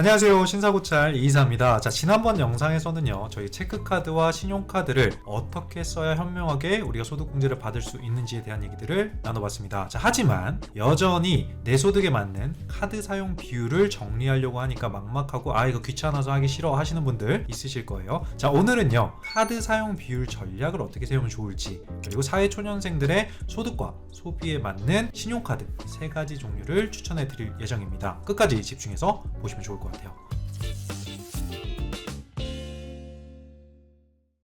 안녕하세요, 신사고찰 이이사입니다. 자, 지난번 영상에서는요, 저희 체크카드와 신용카드를 어떻게 써야 현명하게 우리가 소득공제를 받을 수 있는지에 대한 얘기들을 나눠봤습니다. 자, 하지만 여전히 내 소득에 맞는 카드 사용 비율을 정리하려고 하니까 막막하고 이거 귀찮아서 하기 싫어 하시는 분들 있으실 거예요. 자, 오늘은요, 카드 사용 비율 전략을 어떻게 세우면 좋을지, 그리고 사회초년생들의 소득과 소비에 맞는 신용카드 3가지 종류를 추천해 드릴 예정입니다. 끝까지 집중해서 보시면 좋을 것 같아요.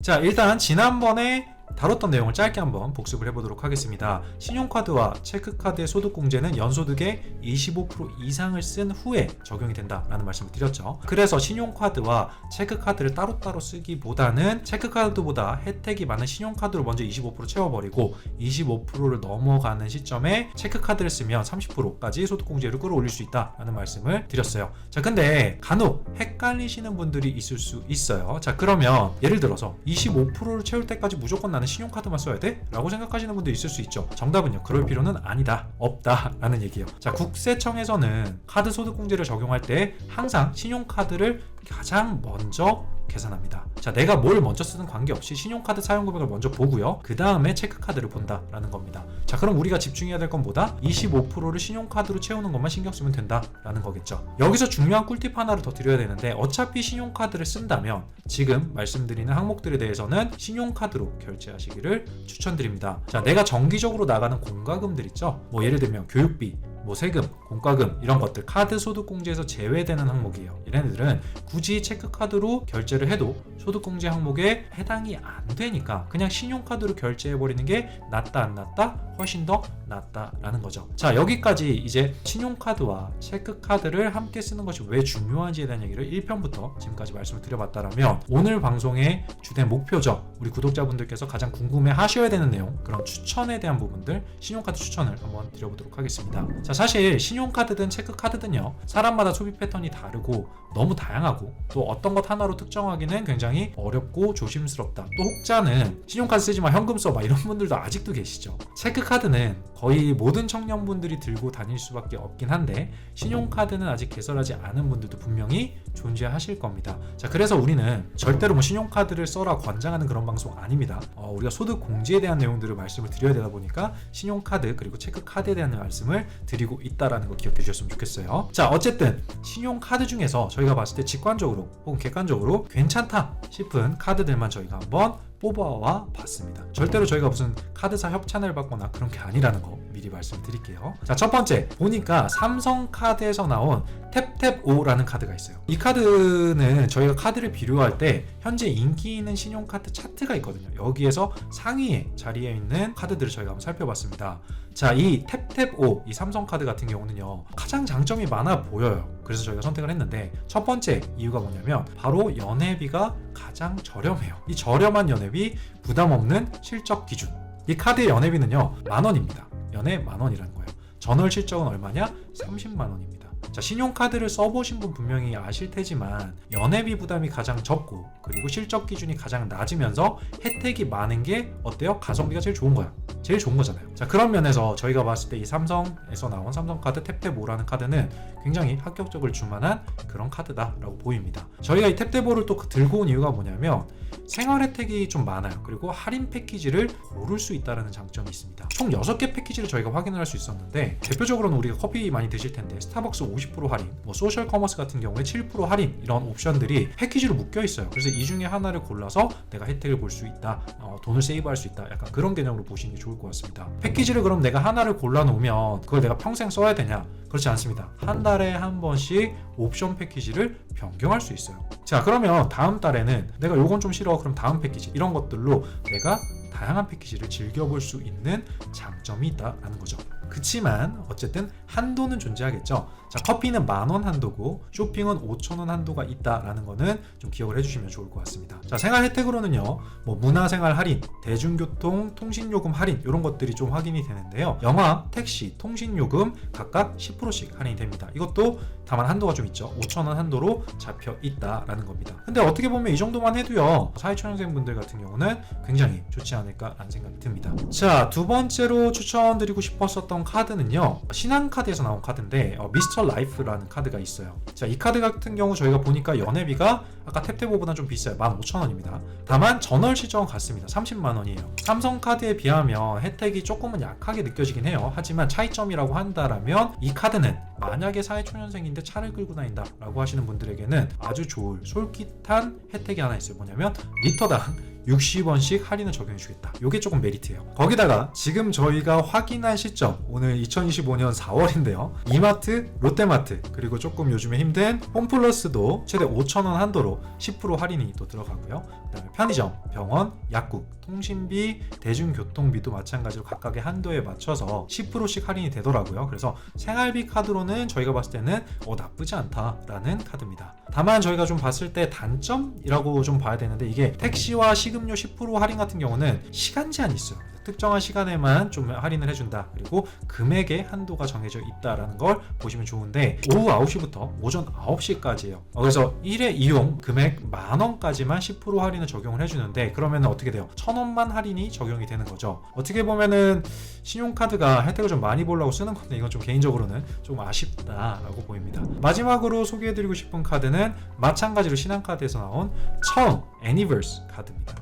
자, 일단 지난번에 다뤘던 내용을 짧게 한번 복습을 해보도록 하겠습니다. 신용카드와 체크카드의 소득공제는 연소득의 25% 이상을 쓴 후에 적용이 된다라는 말씀을 드렸죠. 그래서 신용카드와 체크카드를 따로따로 쓰기보다는 체크카드보다 혜택이 많은 신용카드로 먼저 25% 채워버리고 25%를 넘어가는 시점에 체크카드를 쓰면 30%까지 소득공제를 끌어올릴 수 있다라는 말씀을 드렸어요. 자, 근데 간혹 헷갈리시는 분들이 있을 수 있어요. 자, 그러면 예를 들어서 25%를 채울 때까지 무조건 나는 신용카드만 써야 돼? 라고 생각하시는 분도 있을 수 있죠. 정답은요, 그럴 필요는 아니다, 없다 라는 얘기예요. 자, 국세청에서는 카드 소득공제를 적용할 때 항상 신용카드를 가장 먼저 계산합니다. 자, 내가 뭘 먼저 쓰든 관계없이 신용카드 사용 금액을 먼저 보고요, 그 다음에 체크카드를 본다라는 겁니다. 자, 그럼 우리가 집중해야 될 건 뭐다? 25%를 신용카드로 채우는 것만 신경 쓰면 된다라는 거겠죠. 여기서 중요한 꿀팁 하나를 더 드려야 되는데, 어차피 신용카드를 쓴다면 지금 말씀드리는 항목들에 대해서는 신용카드로 결제하시기를 추천드립니다. 자, 내가 정기적으로 나가는 공과금들 있죠? 뭐 예를 들면 교육비, 뭐 세금, 공과금 이런 것들 카드 소득공제에서 제외되는 항목이에요. 얘네들은 굳이 체크카드로 결제를 해도 소득공제 항목에 해당이 안 되니까 그냥 신용카드로 결제해버리는 게 낫다 안 낫다? 훨씬 더 낫다라는 거죠. 자, 여기까지 이제 신용카드와 체크카드를 함께 쓰는 것이 왜 중요한지에 대한 얘기를 1편부터 지금까지 말씀을 드려봤다면, 오늘 방송의 주된 목표죠. 우리 구독자분들께서 가장 궁금해 하셔야 되는 내용, 그런 추천에 대한 부분들, 신용카드 추천을 한번 드려보도록 하겠습니다. 자, 사실 신용카드든 체크카드든요, 사람마다 소비 패턴이 다르고 너무 다양하고 또 어떤 것 하나로 특정하기는 굉장히 어렵고 조심스럽다. 또 혹자는 신용카드 쓰지 마, 현금 써, 이런 분들도 아직도 계시죠. 체크카드는 거의 모든 청년분들이 들고 다닐 수밖에 없긴 한데, 신용카드는 아직 개설하지 않은 분들도 분명히 존재하실 겁니다. 자, 그래서 우리는 절대로 뭐 신용카드를 써라 권장하는 그런 방송 아닙니다. 우리가 소득 공제에 대한 내용들을 말씀을 드려야 되다 보니까 신용카드 그리고 체크카드에 대한 말씀을 드리고 있다라는 거 기억해 주셨으면 좋겠어요. 자, 어쨌든 신용카드 중에서 저희가 봤을 때 직관적으로 혹은 객관적으로 괜찮다 싶은 카드들만 저희가 한번 뽑아와 봤습니다. 절대로 저희가 무슨 카드사 협찬을 받거나 그런 게 아니라는 거 미리 말씀드릴게요. 자, 첫 번째 보니까 삼성카드에서 나온 탭탭오라는 카드가 있어요. 이 카드는 저희가 카드를 비교할 때 현재 인기 있는 신용카드 차트가 있거든요. 여기에서 상위에 자리에 있는 카드들을 저희가 한번 살펴봤습니다. 자, 이 탭탭오, 이 삼성카드 같은 경우는요, 가장 장점이 많아 보여요. 그래서 저희가 선택을 했는데, 첫 번째 이유가 뭐냐면 바로 연회비가 가장 저렴해요. 이 저렴한 연회비, 부담 없는 실적 기준. 이 카드의 연회비는요, 10,000원입니다. 연회 10,000원이라는 거예요. 전월 실적은 얼마냐? 300,000원입니다. 자, 신용카드를 써보신 분 분명히 아실 테지만 연회비 부담이 가장 적고 그리고 실적 기준이 가장 낮으면서 혜택이 많은 게 어때요? 가성비가 제일 좋은 거야. 제일 좋은 거잖아요. 자, 그런 면에서 저희가 봤을 때 이 삼성에서 나온 삼성카드 탭탭오라는 카드는 굉장히 합격적을 줄만한 그런 카드다라고 보입니다. 저희가 이 탭탭오를 또 들고 온 이유가 뭐냐면 생활 혜택이 좀 많아요. 그리고 할인 패키지를 고를 수 있다는 장점이 있습니다. 총 6개 패키지를 저희가 확인을 할 수 있었는데, 대표적으로는 우리가 커피 많이 드실 텐데 스타벅스 50% 할인, 뭐 소셜 커머스 같은 경우에 7% 할인, 이런 옵션들이 패키지로 묶여 있어요. 그래서 이 중에 하나를 골라서 내가 혜택을 볼 수 있다, 돈을 세이브할 수 있다, 약간 그런 개념으로 보시는 게 좋을 것 같습니다. 패키지를 그럼 내가 하나를 골라 놓으면 그걸 내가 평생 써야 되냐? 그렇지 않습니다. 한 달에 한 번씩 옵션 패키지를 변경할 수 있어요. 자, 그러면 다음 달에는 내가 요건 좀 싫어, 그럼 다음 패키지, 이런 것들로 내가 다양한 패키지를 즐겨볼 수 있는 장점이 있다라는 거죠. 그치만 어쨌든 한도는 존재하겠죠. 자, 커피는 10,000원 한도고 쇼핑은 5,000원 한도가 있다라는 거는 좀 기억을 해주시면 좋을 것 같습니다. 자, 생활 혜택으로는요, 뭐 문화생활 할인, 대중교통, 통신요금 할인, 이런 것들이 좀 확인이 되는데요. 영화, 택시, 통신요금 각각 10%씩 할인이 됩니다. 이것도 다만 한도가 좀 있죠. 5,000원 한도로 잡혀 있다라는 겁니다. 근데 어떻게 보면 이 정도만 해도요, 사회초년생분들 같은 경우는 굉장히 좋지 않을까라는 생각이 듭니다. 자, 두 번째로 추천드리고 싶었었던 봤던 카드는요, 신한카드에서 나온 카드인데 미스터 라이프라는 카드가 있어요. 자, 이 카드 같은 경우 저희가 보니까 연회비가 아까 탭탭오보다 좀 비싸요. 15,000원입니다. 다만 전월 시점은 같습니다. 30만원이에요. 삼성카드에 비하면 혜택이 조금은 약하게 느껴지긴 해요. 하지만 차이점이라고 한다라면 이 카드는 만약에 사회초년생인데 차를 끌고 다닌다 라고 하시는 분들에게는 아주 좋을 솔깃한 혜택이 하나 있어요. 뭐냐면 리터당 60원씩 할인을 적용해 주겠다. 이게 조금 메리트예요. 거기다가 지금 저희가 확인한 시점, 오늘 2025년 4월인데요. 이마트, 롯데마트, 그리고 조금 요즘에 힘든 홈플러스도 최대 5,000원 한도로 10% 할인이 또 들어가고요. 그다음에 편의점, 병원, 약국, 통신비, 대중교통비도 마찬가지로 각각의 한도에 맞춰서 10%씩 할인이 되더라고요. 그래서 생활비 카드로는 저희가 봤을 때는 나쁘지 않다라는 카드입니다. 다만 저희가 좀 봤을 때 단점이라고 좀 봐야 되는데, 이게 택시와 식음료 10% 할인 같은 경우는 시간 제한이 있어요. 특정한 시간에만 좀 할인을 해준다. 그리고 금액의 한도가 정해져 있다라는 걸 보시면 좋은데, 오후 9시부터 오전 9시까지예요. 그래서 1회 이용 금액 10,000원까지만 10% 할인을 적용을 해주는데, 그러면 어떻게 돼요? 1,000원만 할인이 적용이 되는 거죠. 어떻게 보면은 신용카드가 혜택을 좀 많이 보려고 쓰는 건데, 이건 좀 개인적으로는 좀 아쉽다라고 보입니다. 마지막으로 소개해드리고 싶은 카드는 마찬가지로 신한카드에서 나온 처음 애니버스 카드입니다.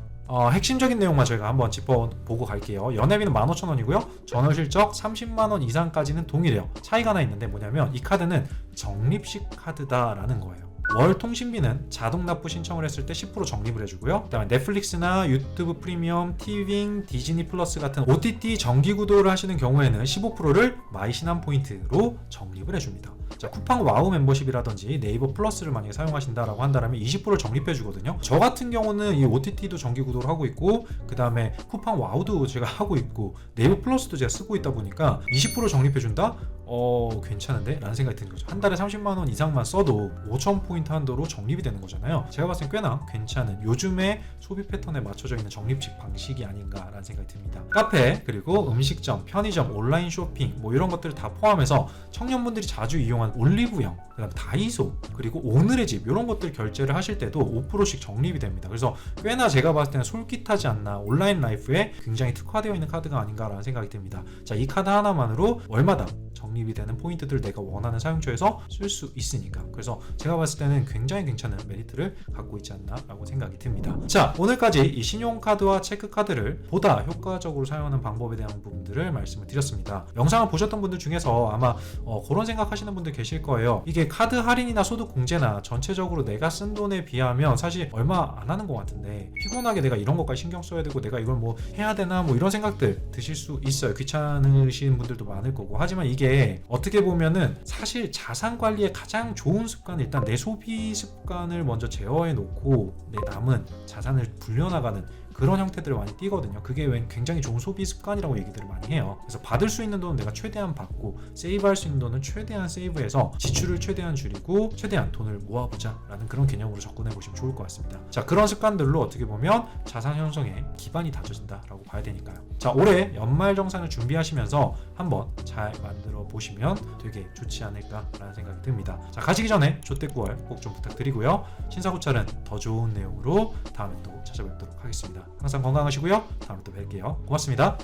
핵심적인 내용만 저희가 한번 짚어보고 갈게요. 연회비는 15,000원이고요. 전월 실적 30만원 이상까지는 동일해요. 차이가 하나 있는데 뭐냐면 이 카드는 적립식 카드다라는 거예요. 월 통신비는 자동 납부 신청을 했을 때 10% 적립을 해주고요. 그다음에 넷플릭스나 유튜브 프리미엄, 티빙, 디즈니 플러스 같은 OTT 정기 구독을 하시는 경우에는 15%를 마이신한 포인트로 적립을 해줍니다. 자, 쿠팡 와우 멤버십이라든지 네이버 플러스를 만약에 사용하신다라고 한다면 20%를 적립해 주거든요. 저 같은 경우는 이 OTT도 정기 구독을 하고 있고, 그 다음에 쿠팡 와우도 제가 하고 있고, 네이버 플러스도 제가 쓰고 있다 보니까 20% 적립해 준다? 괜찮은데? 라는 생각이 드는 거죠. 한 달에 30만원 이상만 써도 5,000포인트 한도로 적립이 되는 거잖아요. 제가 봤을 땐 꽤나 괜찮은, 요즘의 소비 패턴에 맞춰져 있는 적립식 방식이 아닌가라는 생각이 듭니다. 카페, 그리고 음식점, 편의점, 온라인 쇼핑 뭐 이런 것들을 다 포함해서 청년분들이 자주 이용한 올리브영, 그다음 다이소, 그리고 오늘의 집 이런 것들 결제를 하실 때도 5%씩 적립이 됩니다. 그래서 꽤나 제가 봤을 때는 솔깃하지 않나, 온라인 라이프에 굉장히 특화되어 있는 카드가 아닌가라는 생각이 듭니다. 자, 이 카드 하나만으로 월마다 적립이 되는 포인트들 내가 원하는 사용처에서 쓸 수 있으니까, 그래서 제가 봤을 때는 굉장히 괜찮은 메리트를 갖고 있지 않나 라고 생각이 듭니다. 자, 오늘까지 이 신용카드와 체크카드를 보다 효과적으로 사용하는 방법에 대한 부분들을 말씀을 드렸습니다. 영상을 보셨던 분들 중에서 아마 그런 생각하시는 분들 계실 거예요. 이게 카드 할인이나 소득 공제나 전체적으로 내가 쓴 돈에 비하면 사실 얼마 안 하는 것 같은데, 피곤하게 내가 이런 것까지 신경 써야 되고 내가 이걸 뭐 해야 되나 뭐 이런 생각들 드실 수 있어요. 귀찮으신 분들도 많을 거고. 하지만 이게 어떻게 보면은 사실 자산 관리의 가장 좋은 습관은 일단 내 소비 습관을 먼저 제어해 놓고 내 남은 자산을 불려나가는 그런 형태들을 많이 띄거든요. 그게 굉장히 좋은 소비 습관이라고 얘기들을 많이 해요. 그래서 받을 수 있는 돈은 내가 최대한 받고, 세이브할 수 있는 돈은 최대한 세이브해서 지출을 최대한 줄이고 최대한 돈을 모아보자 라는 그런 개념으로 접근해 보시면 좋을 것 같습니다. 자, 그런 습관들로 어떻게 보면 자산 형성에 기반이 다져진다라고 봐야 되니까요. 자, 올해 연말정산을 준비하시면서 한번 잘 만들어 보시면 되게 좋지 않을까라는 생각이 듭니다. 자, 가시기 전에 조댓구월 꼭 좀 부탁드리고요. 신사고찰은 더 좋은 내용으로 다음에 또 찾아뵙도록 하겠습니다. 항상 건강하시고요. 다음에 또 뵐게요. 고맙습니다.